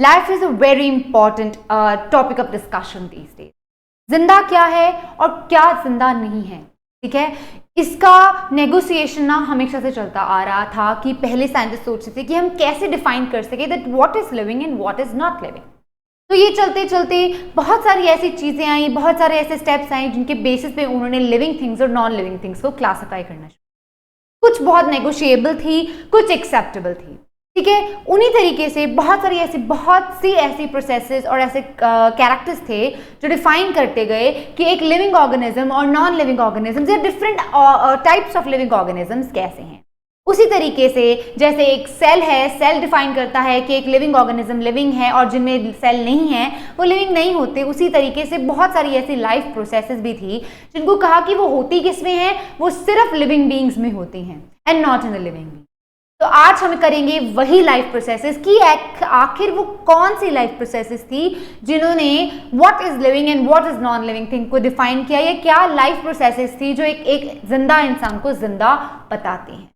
Life is a very important topic of discussion these days. जिंदा क्या है और क्या जिंदा नहीं है, ठीक है। इसका नेगोशिएशन ना हमेशा से चलता आ रहा था कि पहले साइंटिस्ट सोचते थे कि हम कैसे डिफाइन कर सके that what is living and what is not living. तो ये चलते चलते बहुत सारी ऐसी चीजें आई, बहुत सारे ऐसे स्टेप्स आए जिनके बेसिस पे उन्होंने लिविंग थिंग्स और नॉन लिविंग थिंग्स को क्लासिफाई करना शुरू। कुछ बहुत नेगोशिएबल थी, कुछ एक्सेप्टेबल थी, ठीक है। उन्हीं तरीके से बहुत सी ऐसी प्रोसेसेस और ऐसे कैरेक्टर्स थे जो डिफाइन करते गए कि एक लिविंग ऑर्गेनिज्म और नॉन लिविंग ऑर्गेनिजम्स या different types of living organisms कैसे हैं। उसी तरीके से जैसे एक सेल है, सेल डिफाइन करता है कि एक लिविंग ऑर्गेनिज्म लिविंग है और जिनमें सेल नहीं है वो लिविंग नहीं होते। उसी तरीके से बहुत सारी ऐसी लाइफ प्रोसेसेस भी थी जिनको कहा कि वो होती किसमें है, वो सिर्फ लिविंग बीइंग्स में होती हैं and not in the living being. तो आज हम करेंगे वही लाइफ प्रोसेसेस कि आखिर वो कौन सी लाइफ प्रोसेसेस थी जिन्होंने what is living and what is non living thing को डिफाइन किया, या क्या लाइफ प्रोसेसेस थी जो एक जिंदा इंसान को जिंदा बताती हैं।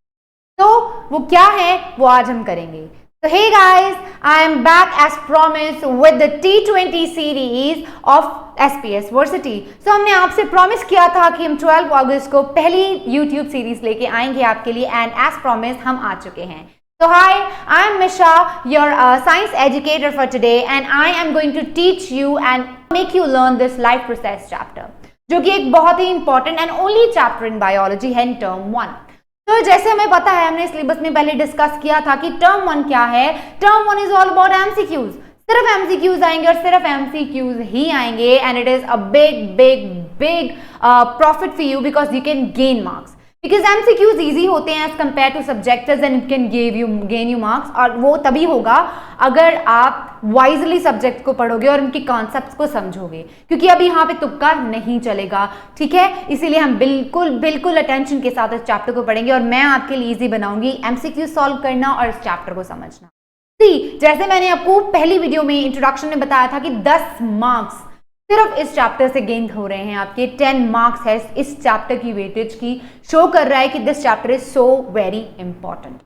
तो वो क्या है वो आज हम करेंगे। So hey guys, I am back as promised with the T20 series of SPS Varsity। So हमने आपसे प्रॉमिस किया था कि हम 12 अगस्त को पहली YouTube सीरीज लेके आएंगे आपके लिए, एंड एज प्रॉमिस हम आ चुके हैं। So hi, I am Misha, your science educator for today, and I am going to teach you and make you learn this life process chapter, जो कि एक बहुत ही important and only chapter in biology है in term 1। तो जैसे हमें पता है, हमने सिलेबस में पहले डिस्कस किया था कि टर्म 1 क्या है। Term 1 is all about MCQs. सिर्फ एमसीक्यूज आएंगे और सिर्फ एमसीक्यूज ही आएंगे, and it is a big profit for you because you can gain marks, because MCQs easy होते हैं as compare to subjectives and it can gain you marks. और वो तभी होगा अगर आप वाइजली सब्जेक्ट को पढ़ोगे और उनके कॉन्सेप्ट्स को समझोगे, क्योंकि अब यहाँ पे तुक्का नहीं चलेगा, ठीक है। इसीलिए हम बिल्कुल अटेंशन के साथ इस चैप्टर को पढ़ेंगे और मैं आपके लिए इजी बनाऊंगी एमसीक्यू सॉल्व करना और इस चैप्टर को समझना। जैसे मैंने आपको पहली वीडियो में इंट्रोडक्शन में बताया था कि 10 मार्क्स सिर्फ इस चैप्टर से गेन हो रहे हैं आपके। 10 मार्क्स है इस चैप्टर की वेटेज की, शो कर रहा है कि this chapter is so very important,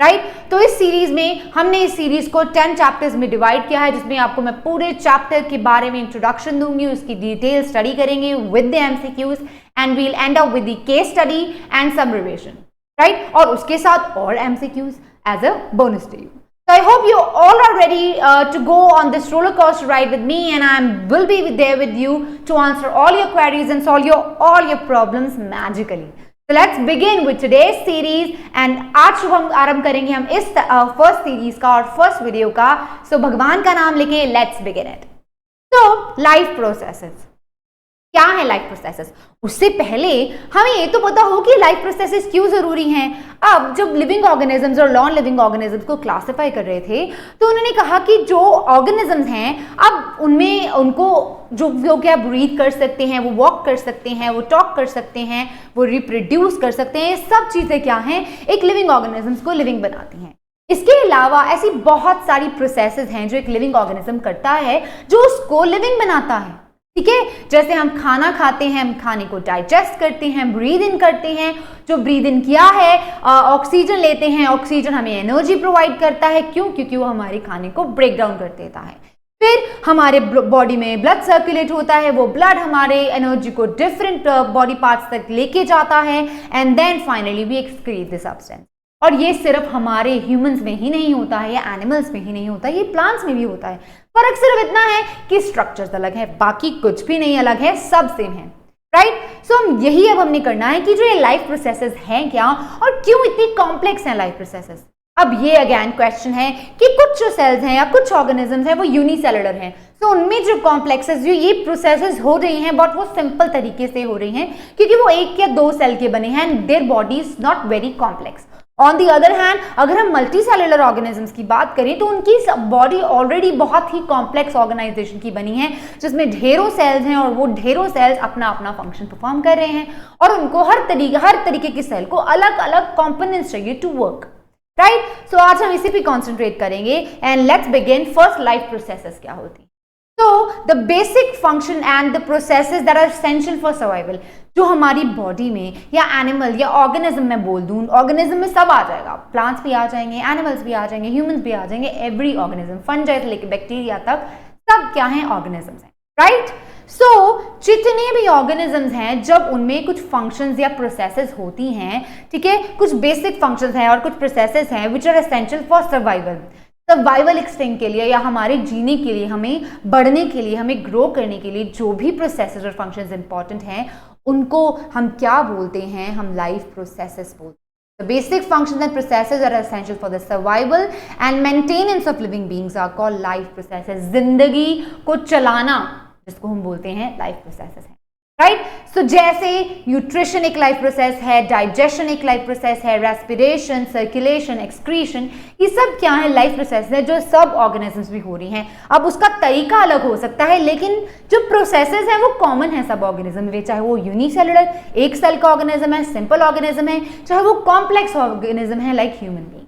right. तो इस सीरीज में हमने इस सीरीज को 10 चैप्टर्स में डिवाइड किया है, जिसमें आपको मैं पूरे चैप्टर के बारे में इंट्रोडक्शन दूंगी, उसकी डिटेल स्टडी करेंगे with the MCQs and we'll end up with the case study and some revision, right. और उसके साथ और MCQs as a bonus to you. So I hope you all are ready to go on this roller coaster ride with me, and I will be there with you to answer all your queries and solve all your problems magically. So let's begin with today's series, and आज हम आरंभ करेंगे हम इस first series का और first video का। So भगवान का नाम लेके let's begin it. So life processes क्या है? Life processes. उससे पहले हमें ये तो पता हो कि लाइफ प्रोसेसेस क्यों जरूरी हैं। अब जब लिविंग ऑर्गेनिजम्स और नॉन लिविंग ऑर्गेनिजम्स को क्लासिफाई कर रहे थे तो उन्होंने कहा कि जो ऑर्गेनिजम्स हैं, अब उनमें उनको जो क्या ब्रीथ कर सकते हैं, वो वॉक कर सकते हैं, वो टॉक कर सकते हैं, वो रिप्रोड्यूस कर सकते हैं, ये सब चीजें क्या हैं, एक लिविंग ऑर्गेनिजम्स को लिविंग बनाती हैं। इसके अलावा ऐसी बहुत सारी प्रोसेसेस हैं जो एक लिविंग ऑर्गेनिज्म करता है जो उसको लिविंग बनाता है, ठीक है। जैसे हम खाना खाते हैं, हम खाने को डाइजेस्ट करते हैं, ब्रीद इन करते हैं। जो ब्रीद इन किया है, ऑक्सीजन लेते हैं, ऑक्सीजन हमें एनर्जी प्रोवाइड करता है। क्यों? क्योंकि वो हमारे खाने को ब्रेक डाउन कर देता है। फिर हमारे बॉडी में ब्लड सर्कुलेट होता है, वो ब्लड हमारे एनर्जी को डिफरेंट बॉडी पार्ट्स तक लेके जाता है, and then finally we excrete the substance. और ये सिर्फ हमारे ह्यूमंस में ही नहीं होता है या एनिमल्स में ही नहीं होता है, ये प्लांट्स में भी होता है। फर्क सिर्फ इतना है कि स्ट्रक्चर्स अलग है, बाकी कुछ भी नहीं अलग है, सब सेम है, राइट। सो यही अब हमने करना है कि जो ये लाइफ प्रोसेसेस हैं क्या और क्यों इतनी कॉम्प्लेक्स हैं लाइफ प्रोसेसेस। अब ये अगेन क्वेश्चन है कि कुछ जो सेल्स हैं या कुछ ऑर्गेनिजम्स हैं वो यूनिसेलुलर हैं, तो उनमें जो कॉम्प्लेक्सेस जो ये प्रोसेसेस हो रही हैं बट वो सिंपल तरीके से हो रही हैं क्योंकि वो 1 या 2 सेल के बने हैं and their body is not very complex. On the other hand अगर हम मल्टी सेलुलर ऑर्गेनिजम्स की बात करें तो उनकी बॉडी ऑलरेडी बहुत ही कॉम्प्लेक्स ऑर्गेनाइजेशन की बनी है, जिसमें ढेरों सेल्स हैं और वो ढेरों सेल्स अपना अपना फंक्शन परफॉर्म कर रहे हैं और उनको हर तरीके के सेल को अलग अलग कंपोनेंट्स चाहिए टू वर्क, राइट। सो आज हम इसी पे कॉन्सेंट्रेट करेंगे and let's begin. First life processes क्या होती है। तो the basic function and the processes that are essential for survival, जो हमारी बॉडी में या एनिमल या ऑर्गेनिज्म में बोल दूं, ऑर्गेनिज्म में सब आ जाएगा, प्लांट्स भी आ जाएंगे, एनिमल्स भी आ जाएंगे, ह्यूमंस भी आ जाएंगे, एवरी ऑर्गेनिज्म, फंजाई से लेकर बैक्टीरिया तक सब क्या है, ऑर्गेनिजम्स हैं, राइट। सो जितने भी ऑर्गेनिजम्स हैं, जब उनमें कुछ फंक्शंस या प्रोसेसेस होती हैं, ठीक है, कुछ बेसिक फंक्शंस हैं और कुछ प्रोसेसेस हैं which are essential for survival extent के लिए या हमारे जीने के लिए, हमें बढ़ने के लिए, हमें ग्रो करने के लिए जो भी प्रोसेसेस और फंक्शंस इंपॉर्टेंट हैं उनको हम क्या बोलते हैं, हम लाइफ प्रोसेसेस बोलते हैं। The basic functions and processes are essential for the survival and maintenance of living beings are called life processes. जिंदगी को चलाना जिसको हम बोलते हैं लाइफ प्रोसेसेस है, राइट। सो जैसे न्यूट्रिशन एक लाइफ प्रोसेस है, डाइजेशन एक लाइफ प्रोसेस है, रेस्पिरेशन, सर्कुलेशन, एक्सक्रीशन, ये सब क्या है, लाइफ प्रोसेस है जो सब ऑर्गेनिजम्स भी हो रही हैं। अब उसका तरीका अलग हो सकता है, लेकिन जो प्रोसेसेस हैं वो कॉमन है सब ऑर्गेनिज्म में, चाहे वो यूनिसेलुलर एक सेल का ऑर्गेनिज्म है, सिंपल ऑर्गेनिज्म है, चाहे वो कॉम्प्लेक्स ऑर्गेनिज्म है लाइक ह्यूमन बीइंग,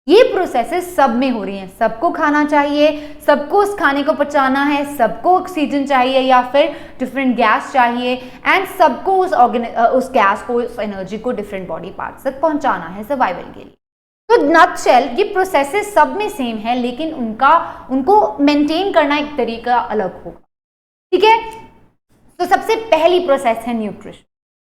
ये प्रोसेसेस सब में हो रही हैं। सबको खाना चाहिए, सबको उस खाने को पचाना है, सबको ऑक्सीजन चाहिए या फिर डिफरेंट गैस चाहिए, एंड सबको उस गैस को, उस एनर्जी को डिफरेंट बॉडी पार्ट्स तक पहुंचाना है सर्वाइवल के लिए। तो नटशेल ये प्रोसेसेस सब में सेम है, लेकिन उनको मेंटेन करना एक तरीका अलग होगा, ठीक है। तो सबसे पहली प्रोसेस है न्यूट्रिशन।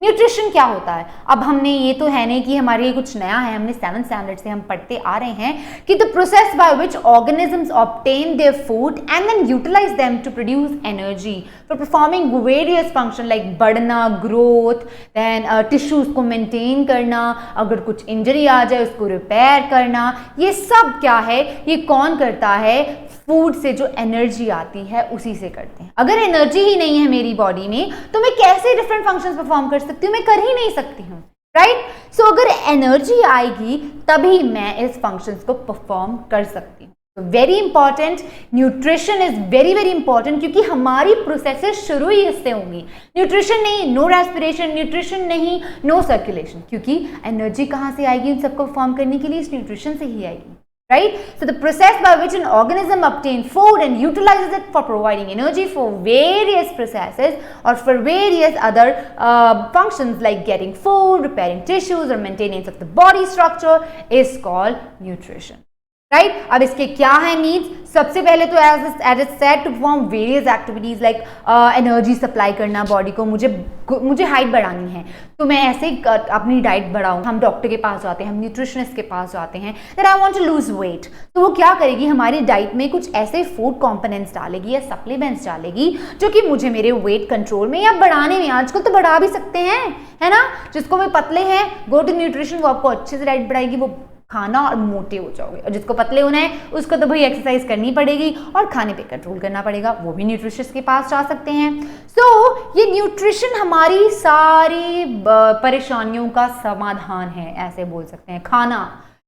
न्यूट्रिशन क्या होता है? अब हमने ये तो है नहीं कि हमारे लिए कुछ नया है, हमने 7th स्टैंडर्ड से हम पढ़ते आ रहे हैं कि the process by which organisms obtain their food and then utilise them to produce energy for performing various function like बढ़ना, ग्रोथ, देन टिश्यूज को मेंटेन करना, अगर कुछ इंजरी आ जाए उसको रिपेयर करना, ये सब क्या है, ये कौन करता है? फूड से जो एनर्जी आती है उसी से करते हैं। अगर एनर्जी ही नहीं है मेरी बॉडी में तो मैं कैसे डिफरेंट फंक्शंस परफॉर्म कर सकती हूँ? मैं कर ही नहीं सकती हूँ, राइट। सो अगर एनर्जी आएगी तभी मैं इस फंक्शंस को परफॉर्म कर सकती हूँ। तो very important, nutrition is very very important, क्योंकि हमारी प्रोसेसेस शुरू ही इससे होंगी। न्यूट्रिशन नहीं, नो रेस्पिरेशन, न्यूट्रिशन नहीं, नो सर्कुलेशन, क्योंकि एनर्जी कहाँ से आएगी इन सबको परफॉर्म करने के लिए? इस न्यूट्रिशन से ही आएगी, right? So the process by which an organism obtains food and utilizes it for providing energy for various processes or for various other functions like getting food, repairing tissues or maintenance of the body structure is called nutrition. Right right? अब इसके क्या है needs? सबसे पहले तो as it said to perform various activities like energy supply करना body को। मुझे हाइट बढ़ानी है तो मैं ऐसे अपनी डाइट बढ़ाऊँ, हम डॉक्टर के पास जाते हैं, हम न्यूट्रिशनिस्ट के पास जाते हैं, that I want to lose weight, तो वो क्या करेगी? हमारी डाइट में कुछ ऐसे फूड कंपोनेंट्स डालेगी या सप्लीमेंट्स डालेगी जो कि मुझे मेरे वेट कंट्रोल में या बढ़ाने में, आजकल तो बढ़ा भी सकते हैं, है ना। जिसको भी पतले हैं, गो टू न्यूट्रिशन, वो आपको अच्छे से डाइट बढ़ाएगी, वो खाना और मोटे हो जाओगे। और जिसको पतले होना है उसको तो भाई एक्सरसाइज करनी पड़ेगी और खाने पे कंट्रोल करना पड़ेगा, वो भी न्यूट्रिशनिस्ट के पास जा सकते हैं। सो ये न्यूट्रिशन हमारी सारी परेशानियों का समाधान है, ऐसे बोल सकते हैं। खाना,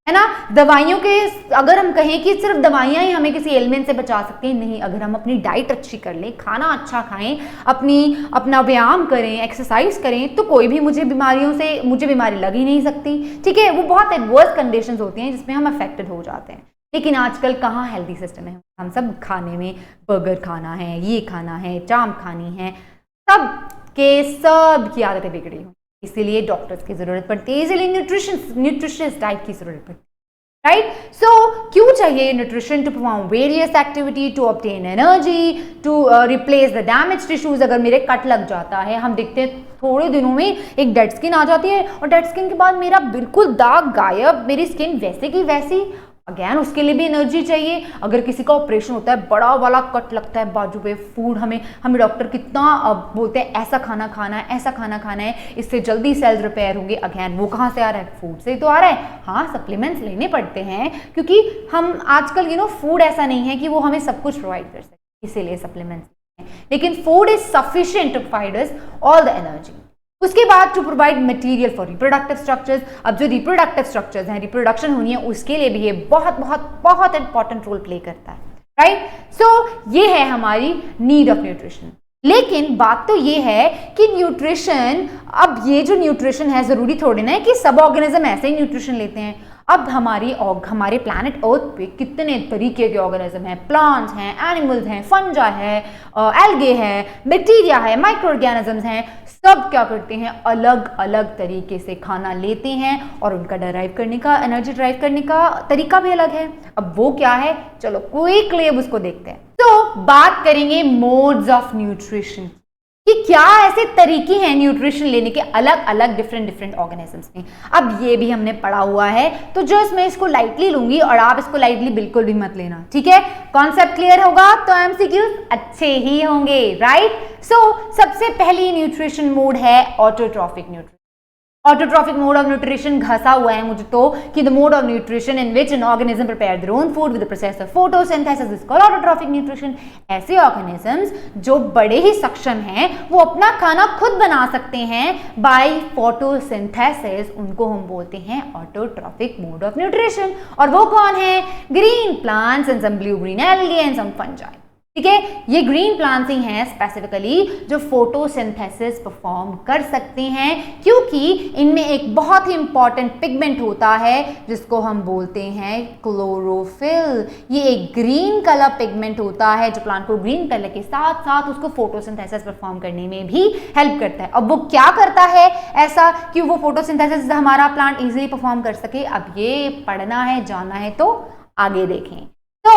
है ना, दवाइयों के, अगर हम कहें कि सिर्फ दवाइयां ही हमें किसी एलिमेंट से बचा सकती हैं, नहीं, अगर हम अपनी डाइट अच्छी कर लें, खाना अच्छा खाएं, अपना व्यायाम करें, एक्सरसाइज करें, तो कोई भी मुझे बीमारी लग ही नहीं सकती, ठीक है। वो बहुत एडवर्स कंडीशंस होती हैं जिसमें हम अफेक्टेड हो जाते हैं। लेकिन आजकल कहाँ हेल्दी सिस्टम है, हम सब खाने में बर्गर खाना है, ये खाना है, चाम खानी है, सब की आदतें बिगड़ी हुई, इसीलिए डॉक्टर्स की जरूरत पड़ती है, इसीलिए न्यूट्रिशनिस्ट डाइट की जरूरत पड़ती है, राइट। सो क्यों चाहिए nutrition? To perform various activity, to obtain energy, to replace the damage tissues. अगर मेरे कट लग जाता है, हम देखते हैं थोड़े दिनों में एक डेड स्किन आ जाती है और डेड स्किन के बाद मेरा बिल्कुल दाग गायब, मेरी स्किन वैसे की वैसी, अगेन उसके लिए भी एनर्जी चाहिए। अगर किसी का ऑपरेशन होता है, बड़ा वाला कट लगता है बाजू पे, फूड हमें डॉक्टर कितना बोलते हैं ऐसा खाना खाना है, ऐसा खाना खाना है, इससे जल्दी सेल्स रिपेयर होंगे। अगेन वो कहाँ से आ रहा है? फूड से ही तो आ रहा है। हाँ, सप्लीमेंट्स लेने पड़ते हैं क्योंकि हम आजकल फूड ऐसा नहीं है कि वो हमें सब कुछ प्रोवाइड कर सके, इसीलिए सप्लीमेंट्स, लेकिन food is sufficient to provide us all the energy. उसके बाद to provide material for reproductive structures. अब जो रिप्रोडक्टिव स्ट्रक्चर्स हैं, रिप्रोडक्शन होनी है, उसके लिए भी ये बहुत बहुत बहुत इंपॉर्टेंट रोल प्ले करता है, राइट। सो ये है हमारी नीड ऑफ न्यूट्रिशन। लेकिन बात तो ये है कि न्यूट्रिशन, अब ये जो न्यूट्रिशन है, जरूरी थोड़ी ना है कि सब ऑर्गेनिज्म ऐसे ही न्यूट्रिशन लेते हैं। अब हमारे प्लैनेट अर्थ पे कितने तरीके के ऑर्गेनिज्म हैं, प्लांट्स हैं, एनिमल्स हैं, फंजा है, एल्गे है, बैक्टीरिया है, माइक्रो ऑर्गेनिजम्स हैं, सब क्या करते हैं, अलग अलग तरीके से खाना लेते हैं और उनका डराइव करने का, एनर्जी ड्राइव करने का तरीका भी अलग है। अब वो क्या है, चलो क्विकली अब उसको देखते हैं। तो बात करेंगे मोड्स ऑफ न्यूट्रिशन कि क्या ऐसे तरीके हैं न्यूट्रिशन लेने के अलग अलग डिफरेंट ऑर्गेनिजम्स में। अब ये भी हमने पढ़ा हुआ है, तो जस्ट मैं इसको लाइटली लूंगी और आप इसको लाइटली बिल्कुल भी मत लेना, ठीक है। कॉन्सेप्ट क्लियर होगा तो एमसीक्यूज अच्छे ही होंगे, राइट। सो सबसे पहली न्यूट्रिशन मोड है autotrophic nutrition. Autotrophic mode of nutrition घसा हुआ है मुझे तो कि the mode of nutrition in which an organism prepare their own food with the process of photosynthesis is called autotrophic nutrition. ऐसे ऑर्गेनिजम्स जो बड़े ही सक्षम हैं, वो अपना खाना खुद बना सकते हैं बाय फोटोसिंथेसिस, उनको हम बोलते हैं ऑटोट्रॉफिक मोड ऑफ न्यूट्रिशन। और वो कौन है, green plants and some blue green algae and some fungi, ठीक है। ये ग्रीन प्लांट्स ही हैं स्पेसिफिकली जो फोटोसिंथेसिस परफॉर्म कर सकते हैं, क्योंकि इनमें एक बहुत ही इंपॉर्टेंट पिगमेंट होता है जिसको हम बोलते हैं क्लोरोफिल। ये एक ग्रीन कलर पिगमेंट होता है जो प्लांट को ग्रीन कलर के साथ साथ उसको फोटोसिंथेसिस परफॉर्म करने में भी हेल्प करता है। अब वो क्या करता है ऐसा कि वो फोटोसिंथेसिस हमारा प्लांट इजीली परफॉर्म कर सके, अब ये पढ़ना है, जानना है तो आगे देखें। तो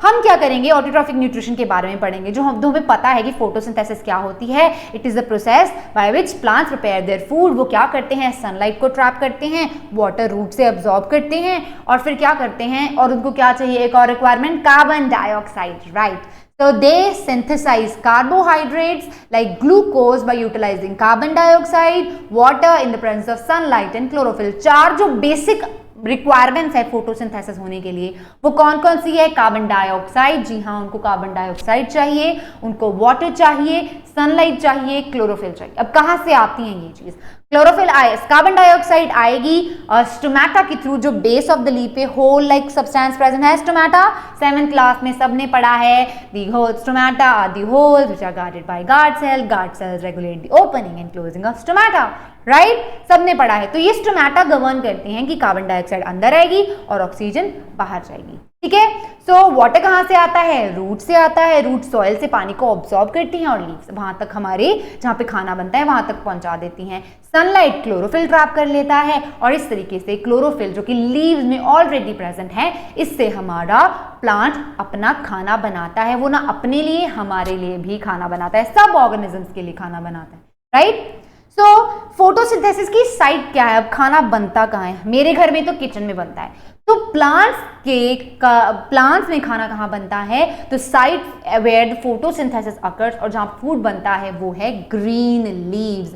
हम क्या करेंगे, ऑटोट्रॉफिक न्यूट्रिशन के बारे में पढ़ेंगे, जो हमें पता है कि फोटोसिंथेसिस क्या होती है। It is the process by which plants prepare their food. वो क्या करते हैं, सनलाइट को ट्रैप करते हैं, वाटर रूट से अब्सॉर्ब करते हैं और फिर क्या करते हैं, और उनको क्या चाहिए, एक और requirement, carbon dioxide, right. So they synthesize carbohydrates like glucose by utilizing carbon dioxide, water in the presence of sunlight and chlorophyll। चार जो बेसिक रिक्वायरमेंट्स है फोटोसिंथेसिस होने के लिए, वो कौन कौन सी है, कार्बन डाइऑक्साइड, जी हाँ उनको कार्बन डाइऑक्साइड चाहिए, उनको वाटर चाहिए, सनलाइट चाहिए, क्लोरोफिल चाहिए। अब कहाँ से आती हैं ये चीज, क्लोरोफिल आए, कार्बन डाइऑक्साइड आएगी स्टोमेटा के थ्रू, जो बेस ऑफ द लीफ पे होल लाइक सब्सटेंस प्रेजेंट है। स्टोमेटा 7th क्लास में सबने पढ़ा है, the whole stomata are the holes which are guarded by guard cells regulate the opening and closing of stomata, right, सबने पढ़ा है। तो ये स्टोमेटा गवर्न करते हैं कि कार्बन डाइऑक्साइड अंदर आएगी और ऑक्सीजन बाहर जाएगी, ठीक है। सो वाटर कहाँ से आता है, रूट से आता है। रूट सॉइल से पानी को ऑब्जॉर्ब करती हैं और लीव्स वहां तक, हमारे जहाँ पे खाना बनता है वहां तक पहुंचा देती हैं। सनलाइट क्लोरोफिल ट्रैप कर लेता है और इस तरीके से क्लोरोफिल जो कि लीव्स में ऑलरेडी प्रेजेंट है, इससे हमारा प्लांट अपना खाना बनाता है। वो ना अपने लिए, हमारे लिए भी खाना बनाता है, सब ऑर्गेनिजम्स के लिए खाना बनाता है, राइट। सो फोटोसिंथेसिस की साइट क्या है, अब खाना बनता कहाँ है, मेरे घर में तो किचन में बनता है। तो प्लांट्स में खाना कहाँ बनता है, तो साइट वेयर फोटोसिंथेसिस अकर्स और जहाँ फूड बनता है वो है green leaves.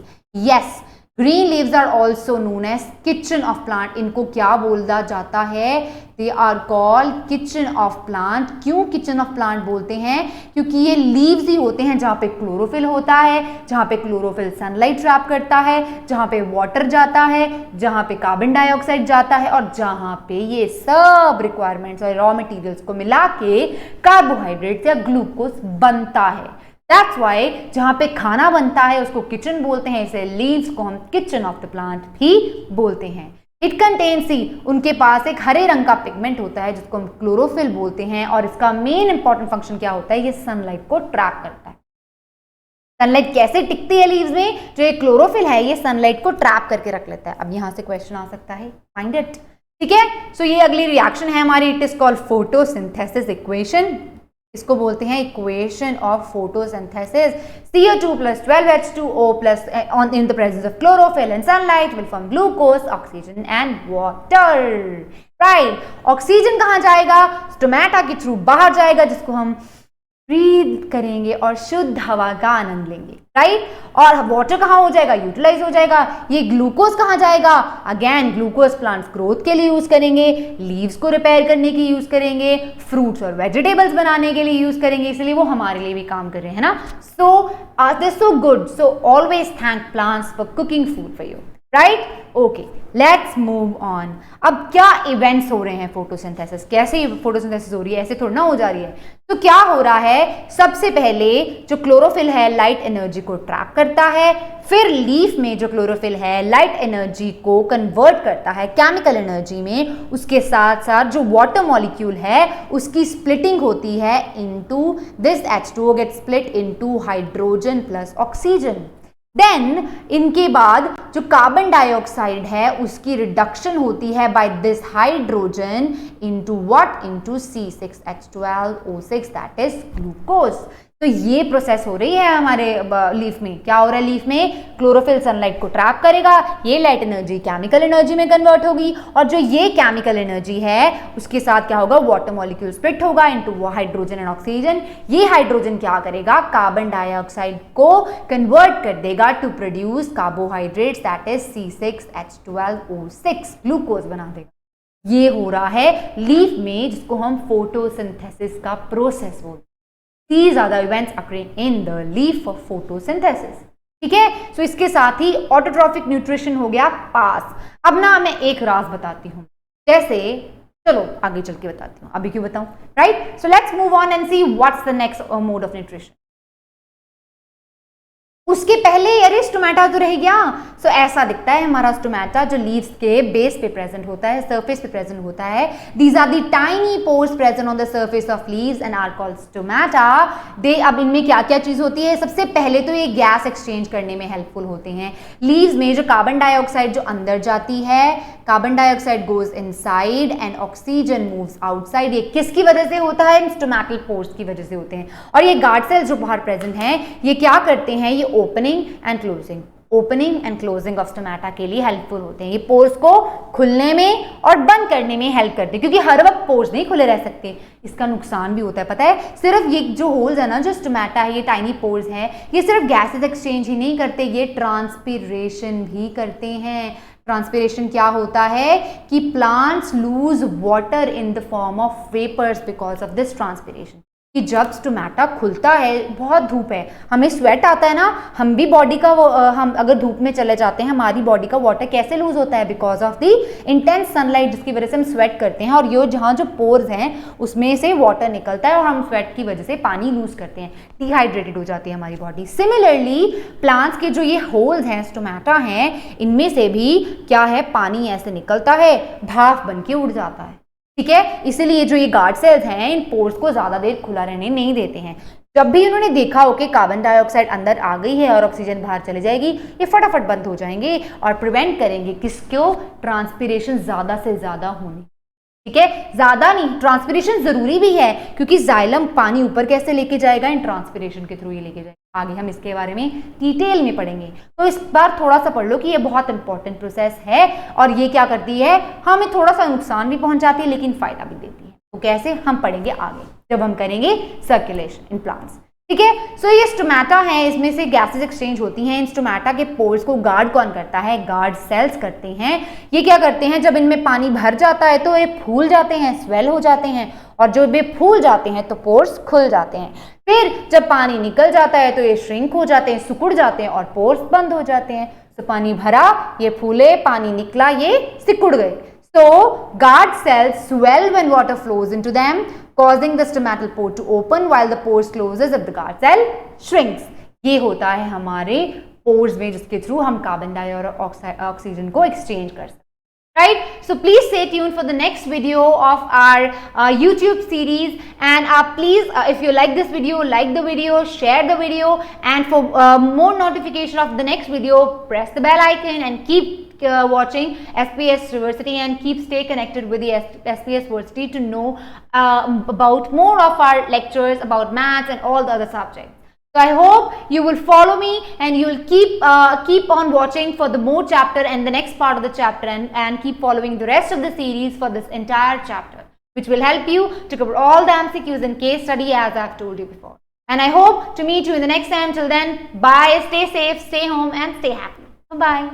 Yes, green leaves are also known as kitchen of plant. इनको क्या बोला जाता है, they are called kitchen of plant. क्यों किचन ऑफ प्लांट बोलते हैं, क्योंकि ये लीव्स ही होते हैं जहाँ पे क्लोरोफिल होता है, जहाँ पे क्लोरोफिल सनलाइट ट्रैप करता है, जहाँ पे वाटर जाता है, जहाँ पे कार्बन डाइऑक्साइड जाता है और जहाँ पे ये सब रिक्वायरमेंट्स और रॉ मटेरियल्स को मिला के कार्बोहाइड्रेट या ग्लूकोज बनता है। That's why जहाँ पे खाना बनता है उसको किचन बोलते हैं, इसे लीव्स को हम किचन ऑफ द प्लांट भी बोलते हैं। इट कंटेन्स सी, उनके पास एक हरे रंग का पिगमेंट होता है जिसको हम क्लोरोफिल बोलते हैं और इसका मेन इंपॉर्टेंट फंक्शन क्या होता है, ये सनलाइट को ट्रैप करता है। सनलाइट कैसे टिकती है लीव्स में, जो ये क्लोरोफिल है ये सनलाइट को ट्रैप करके रख लेता है। अब यहां से क्वेश्चन आ सकता है, फाइंड इट, ठीक है। सो ये अगली रिएक्शन है हमारी, it is called photosynthesis equation. इसको बोलते हैं equation of photosynthesis. CO2 plus 12H2O plus in the presence of chlorophyll and sunlight will form glucose, oxygen and water, right। Oxygen कहाँ जाएगा, स्टोमेटा के थ्रू बाहर जाएगा, जिसको हम ब्रीथ करेंगे और शुद्ध हवा का आनंद लेंगे, राइट। और वाटर कहाँ हो जाएगा, यूटिलाइज हो जाएगा। ये ग्लूकोज कहाँ जाएगा, अगेन ग्लूकोज प्लांट्स ग्रोथ के लिए यूज करेंगे, लीव्स को रिपेयर करने की यूज करेंगे, फ्रूट्स और वेजिटेबल्स बनाने के लिए यूज करेंगे, इसलिए वो हमारे लिए भी काम कर रहे हैं ना। So they so good, so always thank plants for cooking food for you, right. Okay, let's move on. अब क्या इवेंट्स हो रहे हैं फोटोसिंथेसिस, कैसे फोटोसिंथेसिस हो रही है, ऐसे थोड़ा ना हो जा रही है। तो क्या हो रहा है, सबसे पहले जो क्लोरोफिल है लाइट एनर्जी को ट्रैप करता है, फिर लीफ में जो क्लोरोफिल है लाइट एनर्जी को कन्वर्ट करता है केमिकल एनर्जी में, उसके साथ साथ जो वाटर मॉलिक्यूल है उसकी स्प्लिटिंग होती है into this H2O get split into hydrogen plus oxygen. Then इनके बाद जो कार्बन डाइऑक्साइड है उसकी रिडक्शन होती है by this hydrogen into what, into C6H12O6 that is glucose. तो ये प्रोसेस हो रही है हमारे लीफ में। क्या हो रहा है लीफ में, क्लोरोफिल सनलाइट को ट्रैप करेगा, ये लाइट एनर्जी केमिकल एनर्जी में कन्वर्ट होगी, और जो ये केमिकल एनर्जी है उसके साथ क्या होगा, वाटर मॉलिक्यूल स्प्लिट होगा इनटू हाइड्रोजन एंड ऑक्सीजन। ये हाइड्रोजन क्या करेगा, कार्बन डाइऑक्साइड को कन्वर्ट कर देगा to produce carbohydrates that is C6H12O6, glucose बना देगा। ये हो रहा है लीफ में, जिसको हम फोटोसिंथेसिस का प्रोसेस बोलते हैं। These are the events occurring in the leaf for photosynthesis। ठीक है, सो इसके साथ ही ऑटोट्रॉफिक न्यूट्रिशन हो गया पास। अब ना मैं एक राज बताती हूँ, जैसे चलो आगे चल के बताती हूँ, अभी क्यों बताऊं, right. So let's move on and see what's the next mode of nutrition. उसके पहले अरे स्टोमेटा तो रह गया। सो ऐसा दिखता है हमारा स्टोमेटा, जो लीव्स के बेस पे प्रेजेंट होता है, सरफेस पे प्रेजेंट होता है। These are the tiny pores present on the surface of leaves and are called stomata. They, अब इनमें क्या क्या चीज होती है, सबसे पहले तो ये गैस एक्सचेंज करने में हेल्पफुल होते हैं। लीव्स में जो कार्बन डाइऑक्साइड जो अंदर जाती है, carbon dioxide goes inside and oxygen moves outside. ये किसकी वजह से होता है, स्टोमेटल पोर्स की वजह से होते हैं। और ये गार्ड सेल्स जो बाहर प्रेजेंट हैं, ये क्या करते हैं, ये opening and closing of stomata के लिए हेल्पफुल होते हैं। ये पोर्स को खुलने में और बंद करने में हेल्प करते हैं, क्योंकि हर वक्त पोर्स नहीं खुले रह सकते, इसका नुकसान भी होता है, पता है। सिर्फ ये जो होल्स है ना, जो स्टोमेटा है, ये टाइनी पोर्स हैं, ये सिर्फ गैसेस एक्सचेंज ही नहीं करते, ये ट्रांसपिरेशन भी करते हैं। ट्रांसपिरेशन क्या होता है कि plants lose water in the form of vapours because of this transpiration. कि जब स्टोमेटा खुलता है, बहुत धूप है, हमें स्वेट आता है ना, हम भी बॉडी का हम अगर धूप में चले जाते हैं, हमारी बॉडी का वाटर कैसे लूज होता है, because of the intense sunlight, जिसकी वजह से हम स्वेट करते हैं, और ये जहाँ जो पोर्स हैं उसमें से वाटर निकलता है और हम स्वेट की वजह से पानी लूज करते हैं, डिहाइड्रेटेड हो जाती है हमारी बॉडी। सिमिलरली प्लांट्स के जो ये होल्स हैं, स्टोमेटा हैं, इनमें से भी क्या है, पानी ऐसे निकलता है, भाप बन के उड़ जाता है। ठीक है, इसीलिए जो ये गार्ड सेल्स हैं, इन पोर्स को ज्यादा देर खुला रहने नहीं देते हैं। जब भी इन्होंने देखा हो कि कार्बन डाइऑक्साइड अंदर आ गई है और ऑक्सीजन बाहर चले जाएगी, ये फटाफट बंद हो जाएंगे और प्रिवेंट करेंगे किसको, ट्रांसपिरेशन ज्यादा से ज्यादा होने। ठीक है, ज्यादा नहीं, ट्रांसपिरेशन जरूरी भी है, क्योंकि जाइलम पानी ऊपर कैसे लेके जाएगा, इन ट्रांसपिरेशन के थ्रू ये लेके जाएगा। आगे हम इसके बारे में डिटेल में पढ़ेंगे, तो इस बार थोड़ा सा पढ़ लो कि ये बहुत इंपॉर्टेंट प्रोसेस है, और ये क्या करती है, हमें थोड़ा सा नुकसान भी पहुंचाती है लेकिन फायदा भी देती है। तो कैसे, हम पढ़ेंगे आगे जब हम करेंगे सर्कुलेशन इन प्लांट्स। ठीक है, सो ये स्टोमेटा है, इसमें से गैसेस एक्सचेंज होती हैं। इन स्टोमेटा के पोर्स को गार्ड कौन करता है, गार्ड सेल्स करते हैं। ये क्या करते हैं, जब इनमें पानी भर जाता है तो ये फूल जाते हैं, स्वेल हो जाते हैं, और जब ये फूल जाते हैं तो पोर्स खुल जाते हैं। फिर जब पानी निकल जाता है तो ये श्रिंक हो जाते हैं, सिकुड़ जाते हैं, और पोर्स बंद हो जाते हैं। तो पानी भरा, ये फूले, पानी निकला, ये सिकुड़ गए। So guard cells swell when water flows into them, causing the stomatal pore to open while the pores closes if the guard cell shrinks. ये होता है हमारे pores में, जिसके थ्रू हम कार्बन डाइऑक्साइड ऑक्सीजन को एक्सचेंज कर सकते हैं। Right? So please stay tuned for the next video of our YouTube series, and please if you like this video, like the video, share the video, and for more notification of the next video, press the bell icon and keep watching SPS University, and stay connected with the SPS University to know about more of our lectures about maths and all the other subjects. So I hope you will follow me and you will keep on watching for the more chapter and the next part of the chapter, and keep following the rest of the series for this entire chapter, which will help you to cover all the MCQs and case study as I've told you before. And I hope to meet you in the next time. Till then, bye, stay safe, stay home, and stay happy. Bye-bye.